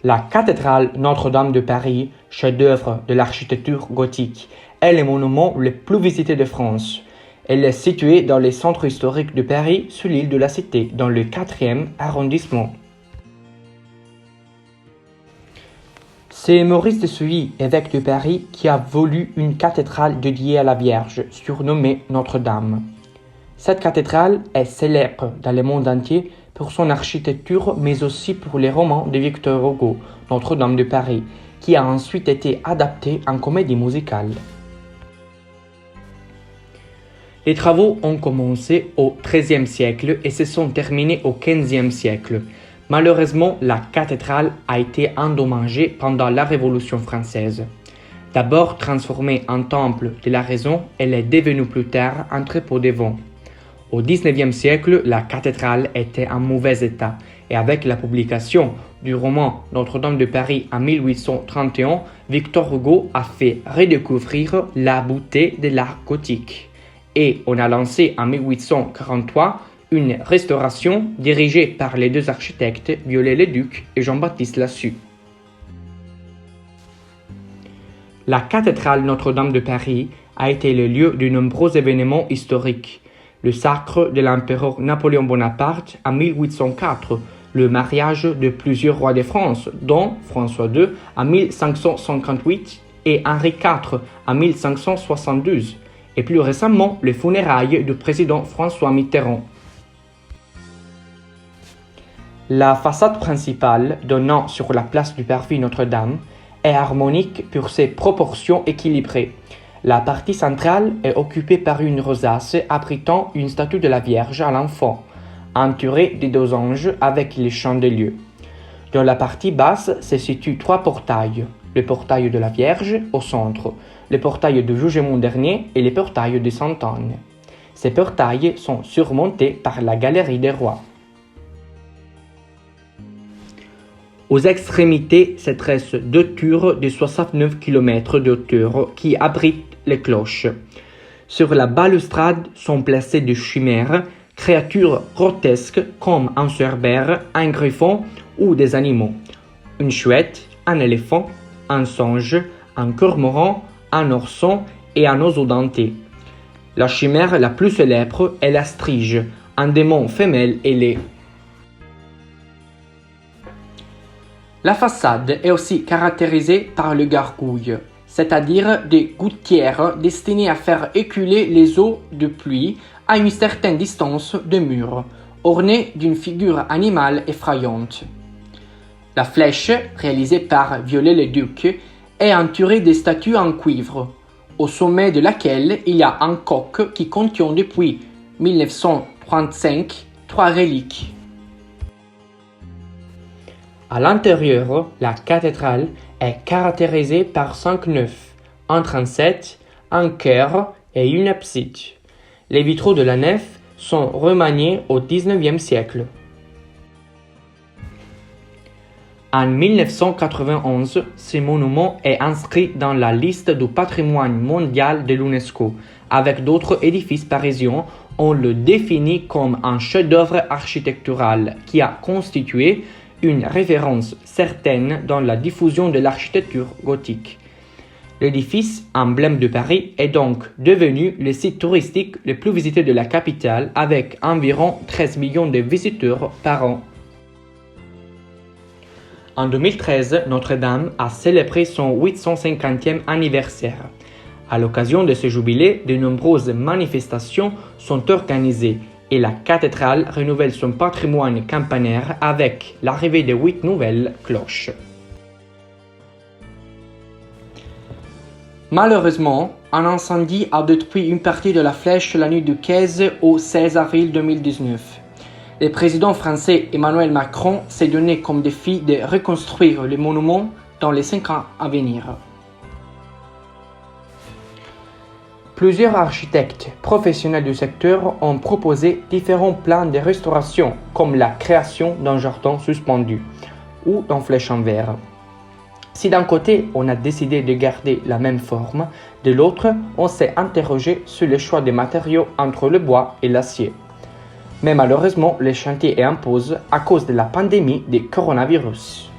La cathédrale Notre-Dame de Paris, chef-d'œuvre de l'architecture gothique, est le monument le plus visité de France. Elle est située dans le centre historique de Paris, sur l'île de la Cité, dans le 4e arrondissement. C'est Maurice de Sully, évêque de Paris, qui a voulu une cathédrale dédiée à la Vierge, surnommée Notre-Dame. Cette cathédrale est célèbre dans le monde entier pour son architecture, mais aussi pour les romans de Victor Hugo, Notre-Dame de Paris, qui a ensuite été adapté en comédie musicale. Les travaux ont commencé au XIIIe siècle et se sont terminés au XVe siècle. Malheureusement, la cathédrale a été endommagée pendant la Révolution française. D'abord transformée en temple de la raison, elle est devenue plus tard entrepôt de vent. Au XIXe siècle, la cathédrale était en mauvais état et avec la publication du roman Notre-Dame de Paris en 1831, Victor Hugo a fait redécouvrir la beauté de l'art gothique. Et on a lancé en 1843 une restauration dirigée par les deux architectes Viollet-le-Duc et Jean-Baptiste Lassus. La cathédrale Notre-Dame de Paris a été le lieu de nombreux événements historiques. Le sacre de l'empereur Napoléon Bonaparte en 1804, le mariage de plusieurs rois de France, dont François II en 1558 et Henri IV en 1572, et plus récemment les funérailles du président François Mitterrand. La façade principale, donnant sur la place du Parvis Notre-Dame, est harmonique pour ses proportions équilibrées. La partie centrale est occupée par une rosace abritant une statue de la Vierge à l'enfant, entourée des deux anges avec les chandeliers. Dans la partie basse se situent trois portails, le portail de la Vierge au centre, le portail du Jugement dernier et le portail de Sainte-Anne. Ces portails sont surmontés par la galerie des rois. Aux extrémités se dressent deux tours de 69 km de hauteur qui abritent les cloches. Sur la balustrade sont placées des chimères, créatures grotesques comme un cerbère, un griffon ou des animaux. Une chouette, un éléphant, un singe, un cormoran, un ourson et un oiseau denté. La chimère la plus célèbre est la strige, un démon femelle ailé. La façade est aussi caractérisée par le gargouille, c'est-à-dire des gouttières destinées à faire écouler les eaux de pluie à une certaine distance de mur, ornées d'une figure animale effrayante. La flèche, réalisée par Viollet-le-Duc, est entourée de statues en cuivre, au sommet de laquelle il y a un coq qui contient depuis 1935 trois reliques. À l'intérieur, la cathédrale est caractérisée par 5 nefs, un transept, un chœur et une abside. Les vitraux de la nef sont remaniés au XIXe siècle. En 1991, ce monument est inscrit dans la liste du patrimoine mondial de l'UNESCO. Avec d'autres édifices parisiens, on le définit comme un chef-d'œuvre architectural qui a constitué une référence certaine dans la diffusion de l'architecture gothique. L'édifice, emblème de Paris, est donc devenu le site touristique le plus visité de la capitale avec environ 13 millions de visiteurs par an. En 2013, Notre-Dame a célébré son 850e anniversaire. À l'occasion de ce jubilé, de nombreuses manifestations sont organisées et la cathédrale renouvelle son patrimoine campanaire avec l'arrivée de 8 nouvelles cloches. Malheureusement, un incendie a détruit une partie de la flèche la nuit du 15 au 16 avril 2019. Le président français Emmanuel Macron s'est donné comme défi de reconstruire le monument dans les 5 ans à venir. Plusieurs architectes professionnels du secteur ont proposé différents plans de restauration, comme la création d'un jardin suspendu ou d'une flèche en verre. Si d'un côté, on a décidé de garder la même forme, de l'autre, on s'est interrogé sur le choix des matériaux entre le bois et l'acier. Mais malheureusement, le chantier est en pause à cause de la pandémie du coronavirus.